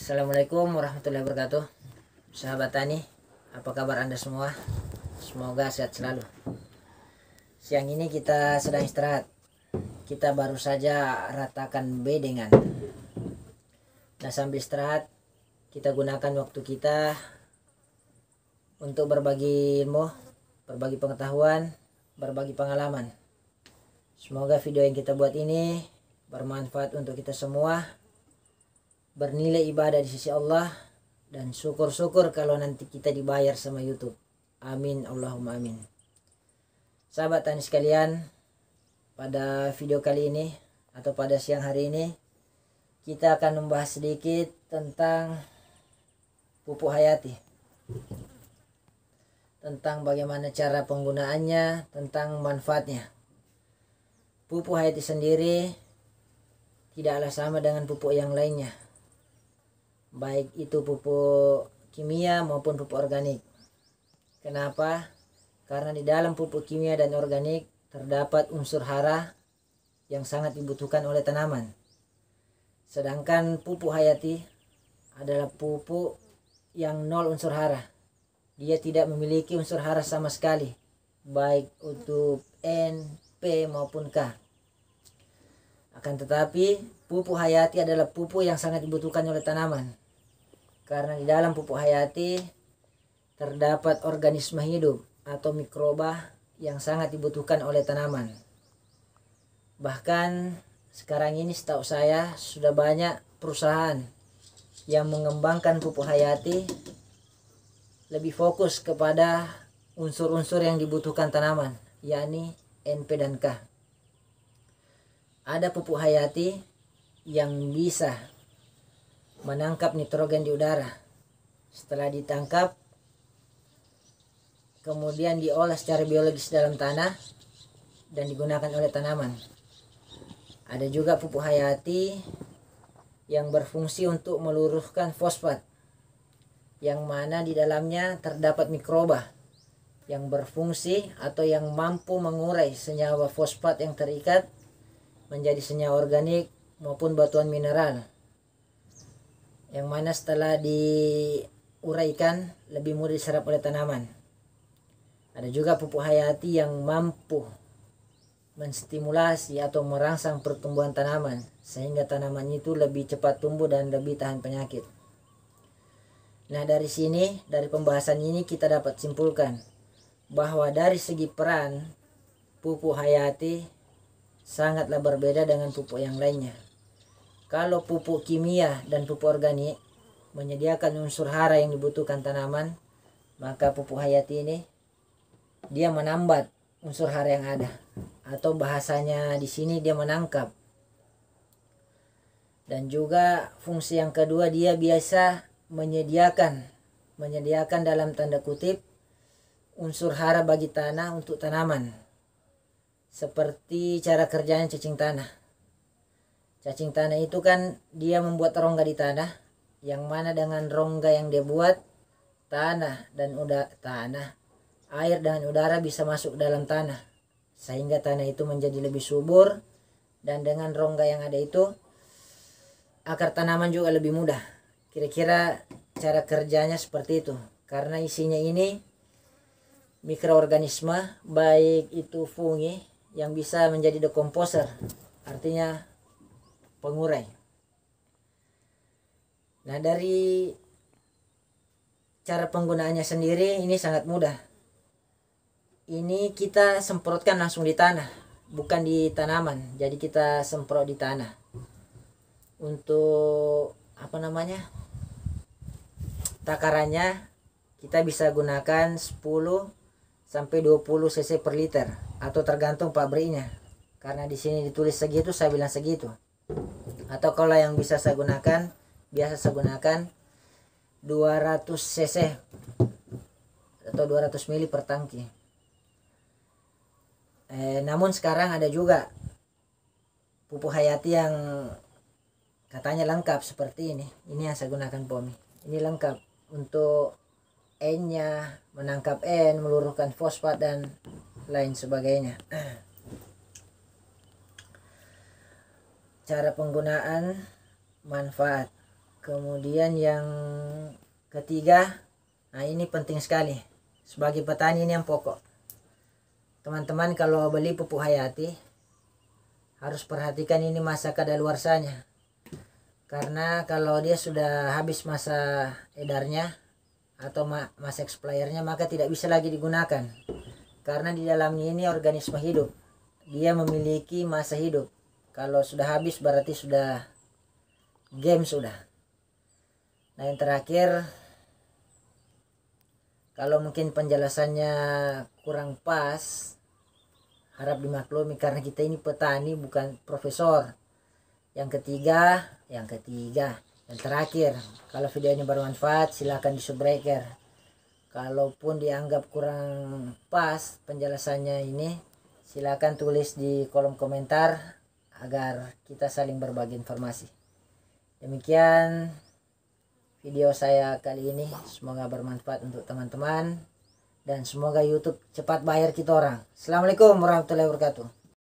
Assalamualaikum warahmatullahi wabarakatuh. Sahabat tani, apa kabar Anda semua? Semoga sehat selalu. Siang ini kita sedang istirahat. Kita baru saja ratakan bedengan. Nah, sambil istirahat kita gunakan waktu kita untuk berbagi ilmu, berbagi pengetahuan, berbagi pengalaman. Semoga video yang kita buat ini bermanfaat untuk kita semua, bernilai ibadah di sisi Allah, dan syukur-syukur kalau nanti kita dibayar sama YouTube. Amin Allahumma amin. Sahabat tani sekalian, pada video kali ini atau pada siang hari ini kita akan membahas sedikit tentang pupuk hayati, tentang bagaimana cara penggunaannya, tentang manfaatnya. Pupuk hayati sendiri tidaklah sama dengan pupuk yang lainnya, baik itu pupuk kimia maupun pupuk organik. Kenapa? Karena di dalam pupuk kimia dan organik terdapat unsur hara yang sangat dibutuhkan oleh tanaman. Sedangkan pupuk hayati adalah pupuk yang nol unsur hara. Dia tidak memiliki unsur hara sama sekali, baik untuk N, P maupun K. Akan tetapi pupuk hayati adalah pupuk yang sangat dibutuhkan oleh tanaman. Karena di dalam pupuk hayati terdapat organisme hidup atau mikroba yang sangat dibutuhkan oleh tanaman. Bahkan sekarang ini setahu saya sudah banyak perusahaan yang mengembangkan pupuk hayati lebih fokus kepada unsur-unsur yang dibutuhkan tanaman, yakni N, P, dan K. Ada pupuk hayati yang bisa menangkap nitrogen di udara. Setelah ditangkap, kemudian diolah secara biologis dalam tanah dan digunakan oleh tanaman. Ada juga pupuk hayati yang berfungsi untuk meluruhkan fosfat, yang mana di dalamnya terdapat mikroba yang berfungsi atau yang mampu mengurai senyawa fosfat yang terikat menjadi senyawa organik maupun batuan mineral, yang mana setelah diuraikan lebih mudah diserap oleh tanaman. Ada juga pupuk hayati yang mampu menstimulasi atau merangsang pertumbuhan tanaman sehingga tanaman itu lebih cepat tumbuh dan lebih tahan penyakit. Nah, dari sini, dari pembahasan ini kita dapat simpulkan bahwa dari segi peran pupuk hayati sangatlah berbeda dengan pupuk yang lainnya. Kalau pupuk kimia dan pupuk organik menyediakan unsur hara yang dibutuhkan tanaman, maka pupuk hayati ini dia menambat unsur hara yang ada, atau bahasanya di sini dia menangkap. Dan juga fungsi yang kedua, dia biasa menyediakan dalam tanda kutip unsur hara bagi tanah untuk tanaman. Seperti cara kerjanya cacing tanah. Cacing tanah itu kan dia membuat rongga di tanah, yang mana dengan rongga yang dia buat, air dan udara bisa masuk dalam tanah, sehingga tanah itu menjadi lebih subur, dan dengan rongga yang ada itu akar tanaman juga lebih mudah. Kira-kira cara kerjanya seperti itu. Karena isinya ini mikroorganisme, baik itu fungi yang bisa menjadi decomposer, artinya pengurai. Nah, dari cara penggunaannya sendiri ini sangat mudah. Ini kita semprotkan langsung di tanah, bukan di tanaman. Jadi kita semprot di tanah. Untuk takarannya kita bisa gunakan 10 sampai 20 cc per liter, atau tergantung pabriknya. Karena di sini ditulis segitu, saya bilang segitu. Atau kalau yang biasa saya gunakan 200 cc atau 200 ml per tangki. Namun sekarang ada juga pupuk hayati yang katanya lengkap seperti ini. Ini yang saya gunakan POMI. Ini lengkap untuk N-nya, menangkap N, meluruhkan fosfat dan lain sebagainya. Cara penggunaan, manfaat. Kemudian yang ketiga, nah ini penting sekali sebagai petani, ini yang pokok. Teman-teman kalau beli pupuk hayati harus perhatikan ini masa kadaluarsanya, karena kalau dia sudah habis masa edarnya atau masa expirednya, maka tidak bisa lagi digunakan, karena di dalamnya ini organisme hidup, dia memiliki masa hidup. Kalau sudah habis berarti sudah game sudah. Nah yang terakhir, kalau mungkin penjelasannya kurang pas, harap dimaklumi karena kita ini petani bukan profesor. Yang terakhir, kalau video ini bermanfaat silakan di subbreaker. Kalaupun dianggap kurang pas penjelasannya ini, silakan tulis di kolom komentar agar kita saling berbagi informasi. Demikian video saya kali ini, semoga bermanfaat untuk teman-teman dan semoga YouTube cepat bayar kita orang. Assalamualaikum warahmatullahi wabarakatuh.